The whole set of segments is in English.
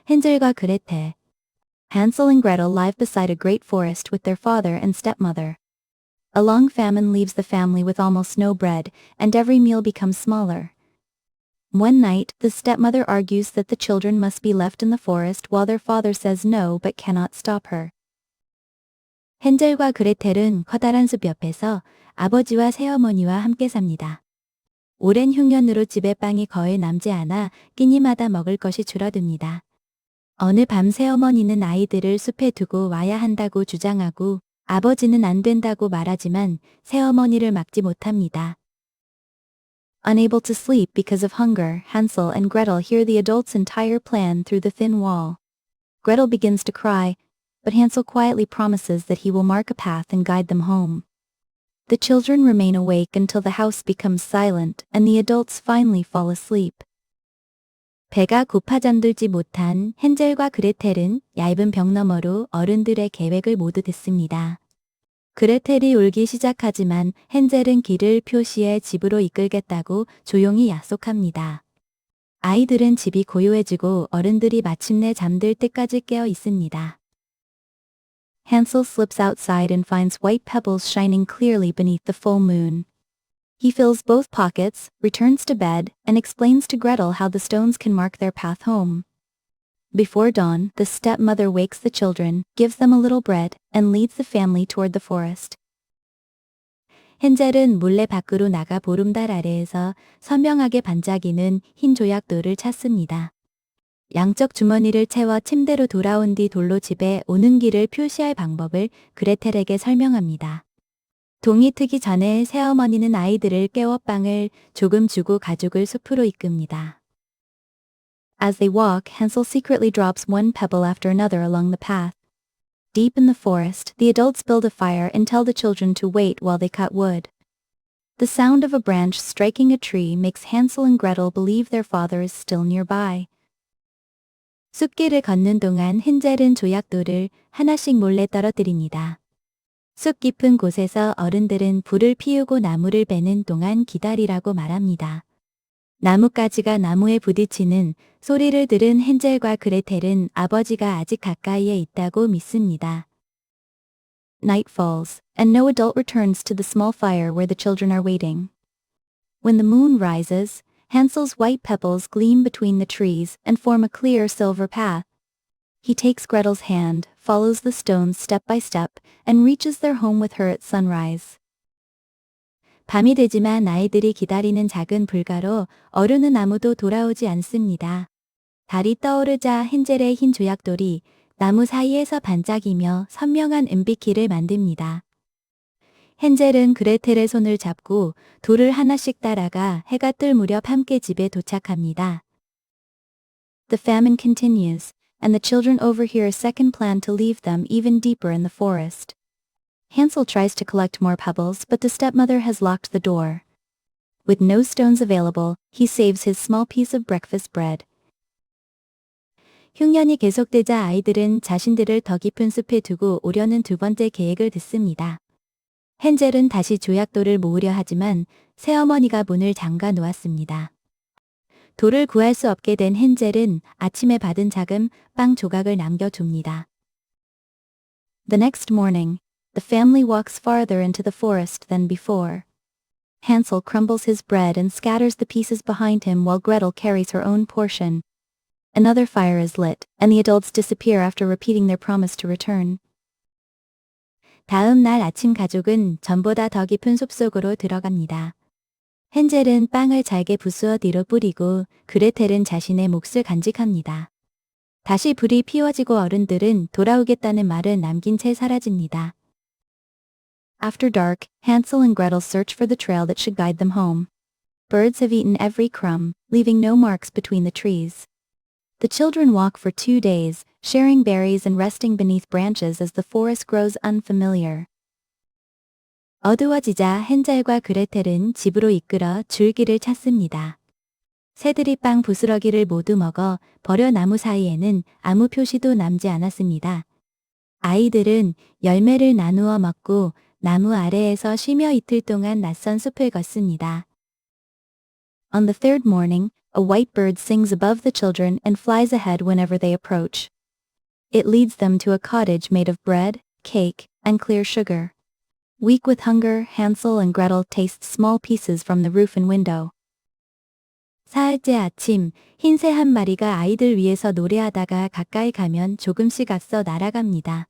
헨젤과 그레텔. Hansel and Gretel live beside a great forest with their father and stepmother. A long famine leaves the family with almost no bread, and every meal becomes smaller. One night, the stepmother argues that the children must be left in the forest while their father says no but cannot stop her. 헨젤과 그레텔은 커다란 숲 옆에서 아버지와 새어머니와 함께 삽니다. 오랜 흉년으로 집에 빵이 거의 남지 않아 끼니마다 먹을 것이 줄어듭니다. 어느 밤 새어머니는 아이들을 숲에 두고 와야 한다고 주장하고 아버지는 안 된다고 말하지만 새어머니를 막지 못합니다. Unable to sleep because of hunger, Hansel and Gretel hear the adults' entire plan through the thin wall. Gretel begins to cry, but Hansel quietly promises that he will mark a path and guide them home. The children remain awake until the house becomes silent and the adults finally fall asleep. 배가 고파 잠들지 못한 헨젤과 그레텔은 얇은 벽 너머로 어른들의 계획을 모두 듣습니다. 그레텔이 울기 시작하지만 헨젤은 길을 표시해 집으로 이끌겠다고 조용히 약속합니다. 아이들은 집이 고요해지고 어른들이 마침내 잠들 때까지 깨어 있습니다. Hansel slips outside and finds white pebbles shining clearly beneath the full moon. He fills both pockets, returns to bed, and explains to Gretel how the stones can mark their path home. Before dawn, the stepmother wakes the children, gives them a little bread, and leads the family toward the forest. 헨젤은 몰래 밖으로 나가 보름달 아래에서 선명하게 반짝이는 흰 조약돌을 찾습니다. 양쪽 주머니를 채워 침대로 돌아온 뒤 돌로 집에 오는 길을 표시할 방법을 그레텔에게 설명합니다. 동이 트기 전에 새어머니는 아이들을 깨워 빵을 조금 주고 가족을 숲으로 이끕니다. As they walk, Hansel secretly drops one pebble after another along the path. Deep in the forest, the adults build a fire and tell the children to wait while they cut wood. The sound of a branch striking a tree makes Hansel and Gretel believe their father is still nearby. 숲길을 걷는 동안 헨젤은 조약돌을 하나씩 몰래 떨어뜨립니다. 숲 깊은 곳에서 어른들은 불을 피우고 나무를 베는 동안 기다리라고 말합니다. 나뭇가지가 나무에 부딪히는 소리를 들은 헨젤과 그레텔은 아버지가 아직 가까이에 있다고 믿습니다. Night falls, and no adult returns to the small fire where the children are waiting. When the moon rises, Hansel's white pebbles gleam between the trees and form a clear silver path. He takes Gretel's hand, follows the stones step by step, and reaches their home with her at sunrise. 밤이 되지만 아이들이 기다리는 작은 불가로 어른은 아무도 돌아오지 않습니다. 달이 떠오르자 헨젤의 흰 조약돌이 나무 사이에서 반짝이며 선명한 은빛길을 만듭니다. 헨젤은 그레텔의 손을 잡고 돌을 하나씩 따라가 해가 뜰 무렵 함께 집에 도착합니다. The famine continues, and the children overhear a second plan to leave them even deeper in the forest. Hansel tries to collect more pebbles, but the stepmother has locked the door. With no stones available, he saves his small piece of breakfast bread. 흉년이 계속되자 아이들은 자신들을 더 깊은 숲에 두고 오려는 두 번째 계획을 듣습니다. 헨젤은 다시 조약돌을 모으려 하지만 새어머니가 문을 잠가 놓았습니다. 돌을 구할 수 없게 된 헨젤은 아침에 받은 작은 빵 조각을 남겨줍니다. The next morning, the family walks farther into the forest than before. Hansel crumbles his bread and scatters the pieces behind him while Gretel carries her own portion. Another fire is lit, and the adults disappear after repeating their promise to return. 다음 날 아침 가족은 전보다 더 깊은 숲속으로 들어갑니다. 헨젤은 빵을 잘게 부수어 뒤로 뿌리고 그레텔은 자신의 몫을 간직합니다. 다시 불이 피워지고 어른들은 돌아오겠다는 말을 남긴 채 사라집니다. After dark, Hansel and Gretel search for the trail that should guide them home. Birds have eaten every crumb, leaving no marks between the trees. The children walk for 2 days, sharing berries and resting beneath branches as the forest grows unfamiliar. 어두워지자 헨젤과 그레텔은 집으로 이끌어 줄기를 찾습니다. 새들이 빵 부스러기를 모두 먹어 버려 나무 사이에는 아무 표시도 남지 않았습니다. 아이들은 열매를 나누어 먹고 나무 아래에서 쉬며 이틀 동안 낯선 숲을 걷습니다. On the third morning, A white bird sings above the children and flies ahead whenever they approach. It leads them to a cottage made of bread, cake, and clear sugar. Weak with hunger, Hansel and Gretel taste small pieces from the roof and window. 사흘째 아침, 흰새 한 마리가 아이들 위해서 노래하다가 가까이 가면 조금씩 앞서 날아갑니다.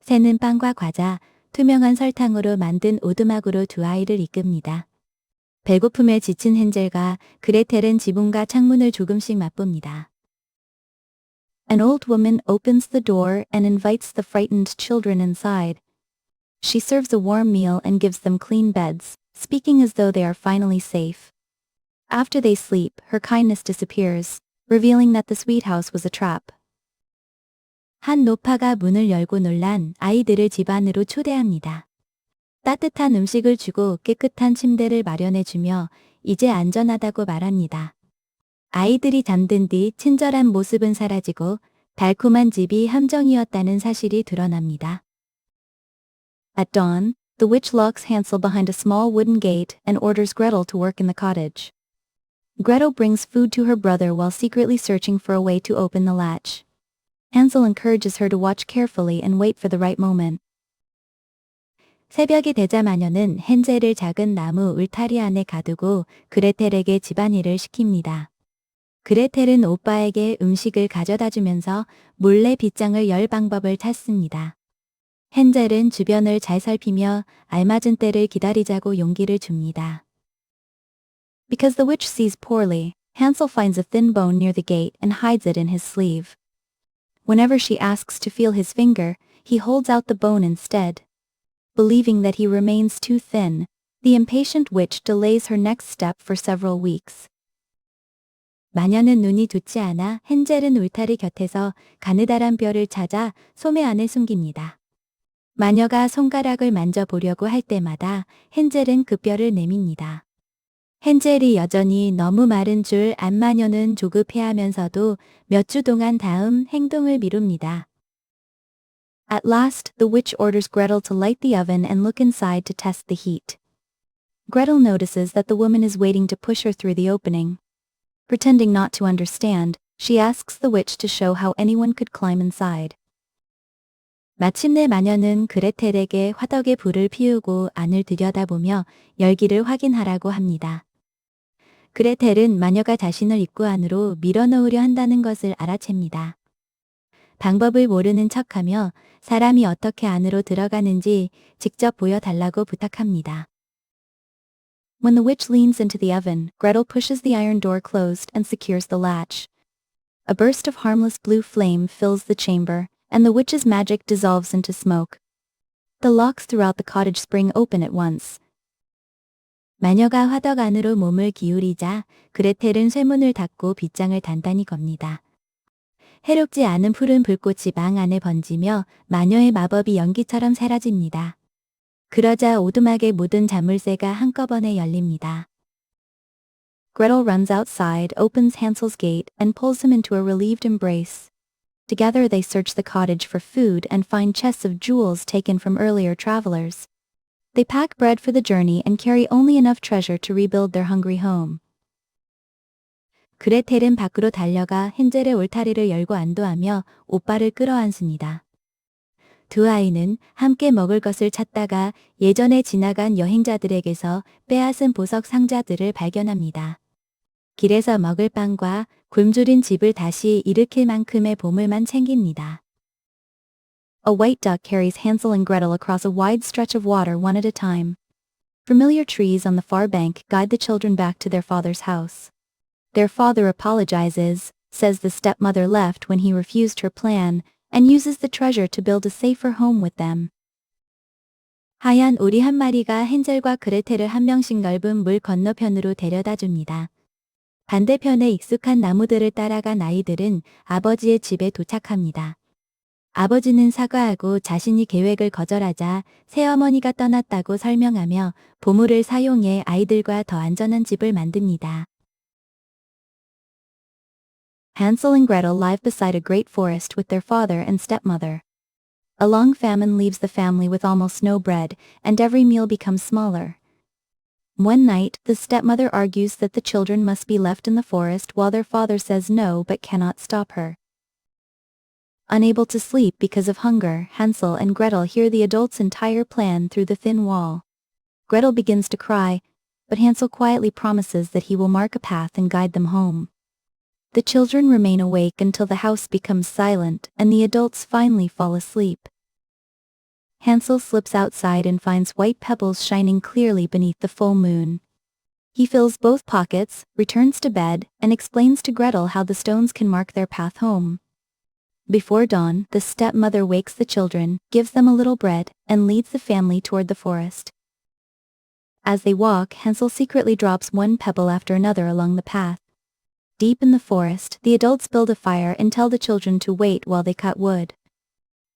새는 빵과 과자, 투명한 설탕으로 만든 오두막으로 두 아이를 이끕니다. 배고픔에 지친 헨젤과 그레텔은 지붕과 창문을 조금씩 맛봅니다. An old woman opens the door and invites the frightened children inside. She serves a warm meal and gives them clean beds, speaking as though they are finally safe. After they sleep, her kindness disappears, revealing that the sweet house was a trap. 한 노파가 문을 열고 놀란 아이들을 집 안으로 초대합니다. 따뜻한 음식을 주고 깨끗한 침대를 마련해주며 이제 안전하다고 말합니다. 아이들이 잠든 뒤 친절한 모습은 사라지고 달콤한 집이 함정이었다는 사실이 드러납니다. At dawn, the witch locks Hansel behind a small wooden gate and orders Gretel to work in the cottage. Gretel brings food to her brother while secretly searching for a way to open the latch. Hansel encourages her to watch carefully and wait for the right moment. 새벽이 되자 마녀는 헨젤을 작은 나무 울타리 안에 가두고 그레텔에게 집안일을 시킵니다. 그레텔은 오빠에게 음식을 가져다 주면서 몰래 빗장을 열 방법을 찾습니다. 헨젤은 주변을 잘 살피며 알맞은 때를 기다리자고 용기를 줍니다. Because the witch sees poorly, Hansel finds a thin bone near the gate and hides it in his sleeve. Whenever she asks to feel his finger, he holds out the bone instead. Believing that he remains too thin, the impatient witch delays her next step for several weeks. 마녀는 눈이 좋지 않아 헨젤은 울타리 곁에서 가느다란 뼈를 찾아 소매 안에 숨깁니다. 마녀가 손가락을 만져보려고 할 때마다 헨젤은 그 뼈를 내밉니다. 헨젤이 여전히 너무 마른 줄 안 마녀는 조급해하면서도 몇 주 동안 다음 행동을 미룹니다. At last, the witch orders Gretel to light the oven and look inside to test the heat. Gretel notices that the woman is waiting to push her through the opening. Pretending not to understand, she asks the witch to show how anyone could climb inside. 마침내 마녀는 그레텔에게 화덕에 불을 피우고 안을 들여다보며 열기를 확인하라고 합니다. 그레텔은 마녀가 자신을 입구 안으로 밀어넣으려 한다는 것을 알아챕니다. 방법을 모르는 척하며 사람이 어떻게 안으로 들어가는지 직접 보여달라고 부탁합니다. When the witch leans into the oven, Gretel pushes the iron door closed and secures the latch. A burst of harmless blue flame fills the chamber, and the witch's magic dissolves into smoke. The locks throughout the cottage spring open at once. 마녀가 화덕 안으로 몸을 기울이자 그레텔은 쇠문을 닫고 빗장을 단단히 겁니다. 해롭지 않은 푸른 불꽃이 방 안에 번지며 마녀의 마법이 연기처럼 사라집니다. 그러자 오두막에 묻은 자물쇠가 한꺼번에 열립니다. Gretel runs outside, opens Hansel's gate, and pulls him into a relieved embrace. Together they search the cottage for food and find chests of jewels taken from earlier travelers. They pack bread for the journey and carry only enough treasure to rebuild their hungry home. 그레텔은 밖으로 달려가 헨젤의 울타리를 열고 안도하며 오빠를 끌어안습니다. 두 아이는 함께 먹을 것을 찾다가 예전에 지나간 여행자들에게서 빼앗은 보석 상자들을 발견합니다. 길에서 먹을 빵과 굶주린 집을 다시 일으킬 만큼의 보물만 챙깁니다. A white duck carries Hansel and Gretel across a wide stretch of water one at a time. Familiar trees on the far bank guide the children back to their father's house. Their father apologizes, says the stepmother left when he refused her plan, and uses the treasure to build a safer home with them. 하얀 오리 한 마리가 헨젤과 그레텔을 한 명씩 넓은 물 건너편으로 데려다 줍니다. 반대편에 익숙한 나무들을 따라간 아이들은 아버지의 집에 도착합니다. 아버지는 사과하고 자신이 계획을 거절하자 새어머니가 떠났다고 설명하며 보물을 사용해 아이들과 더 안전한 집을 만듭니다. Hansel and Gretel live beside a great forest with their father and stepmother. A long famine leaves the family with almost no bread, and every meal becomes smaller. One night, the stepmother argues that the children must be left in the forest while their father says no but cannot stop her. Unable to sleep because of hunger, Hansel and Gretel hear the adults' entire plan through the thin wall. Gretel begins to cry, but Hansel quietly promises that he will mark a path and guide them home. The children remain awake until the house becomes silent and the adults finally fall asleep. Hansel slips outside and finds white pebbles shining clearly beneath the full moon. He fills both pockets, returns to bed, and explains to Gretel how the stones can mark their path home. Before dawn, the stepmother wakes the children, gives them a little bread, and leads the family toward the forest. As they walk, Hansel secretly drops one pebble after another along the path. Deep in the forest, the adults build a fire and tell the children to wait while they cut wood.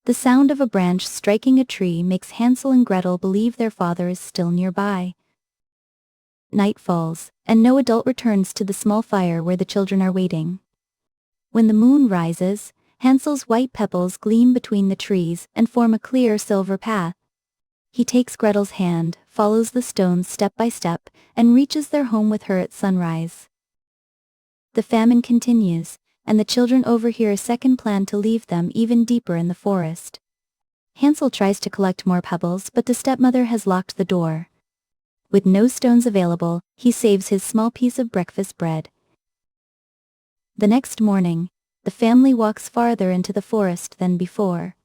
The sound of a branch striking a tree makes Hansel and Gretel believe their father is still nearby. Night falls, and no adult returns to the small fire where the children are waiting. When the moon rises, Hansel's white pebbles gleam between the trees and form a clear silver path. He takes Gretel's hand, follows the stones step by step, and reaches their home with her at sunrise. The famine continues, and the children overhear a second plan to leave them even deeper in the forest. Hansel tries to collect more pebbles, but the stepmother has locked the door. With no stones available, he saves his small piece of breakfast bread. The next morning, the family walks farther into the forest than before.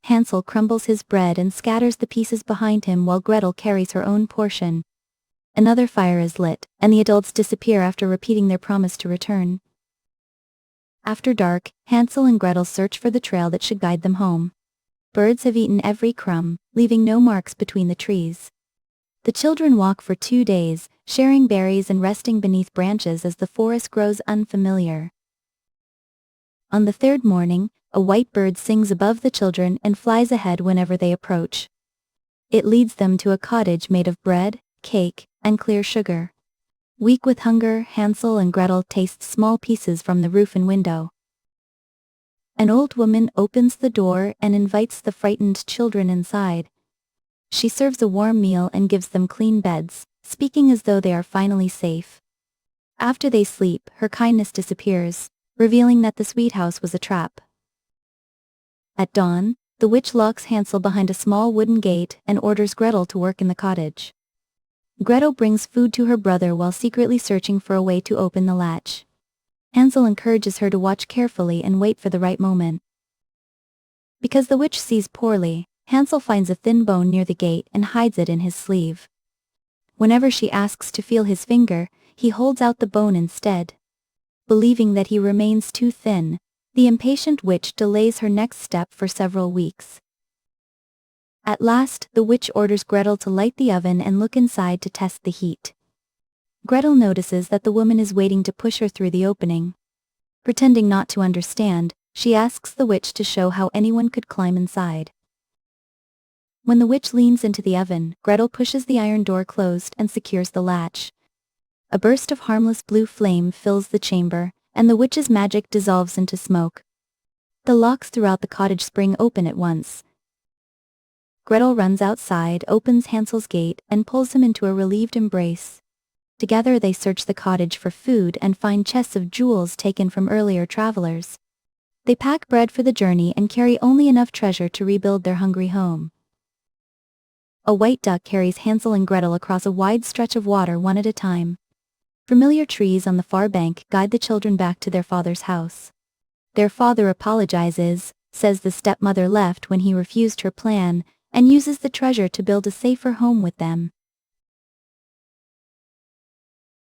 Hansel crumbles his bread and scatters the pieces behind him while Gretel carries her own portion. Another fire is lit, and the adults disappear after repeating their promise to return. After dark, Hansel and Gretel search for the trail that should guide them home. Birds have eaten every crumb, leaving no marks between the trees. The children walk for 2 days, sharing berries and resting beneath branches as the forest grows unfamiliar. On the third morning, a white bird sings above the children and flies ahead whenever they approach. It leads them to a cottage made of bread, cake, and clear sugar. Weak with hunger, Hansel and Gretel taste small pieces from the roof and window. An old woman opens the door and invites the frightened children inside. She serves a warm meal and gives them clean beds, speaking as though they are finally safe. After they sleep, her kindness disappears, revealing that the sweet house was a trap. At dawn, the witch locks Hansel behind a small wooden gate and orders Gretel to work in the cottage. Gretel brings food to her brother while secretly searching for a way to open the latch. Hansel encourages her to watch carefully and wait for the right moment. Because the witch sees poorly, Hansel finds a thin bone near the gate and hides it in his sleeve. Whenever she asks to feel his finger, he holds out the bone instead. Believing that he remains too thin, the impatient witch delays her next step for several weeks. At last, the witch orders Gretel to light the oven and look inside to test the heat. Gretel notices that the woman is waiting to push her through the opening. Pretending not to understand, she asks the witch to show how anyone could climb inside. When the witch leans into the oven, Gretel pushes the iron door closed and secures the latch. A burst of harmless blue flame fills the chamber, and the witch's magic dissolves into smoke. The locks throughout the cottage spring open at once. Gretel runs outside, opens Hansel's gate, and pulls him into a relieved embrace. Together they search the cottage for food and find chests of jewels taken from earlier travelers. They pack bread for the journey and carry only enough treasure to rebuild their hungry home. A white duck carries Hansel and Gretel across a wide stretch of water one at a time. Familiar trees on the far bank guide the children back to their father's house. Their father apologizes, says the stepmother left when he refused her plan, and uses the treasure to build a safer home with them.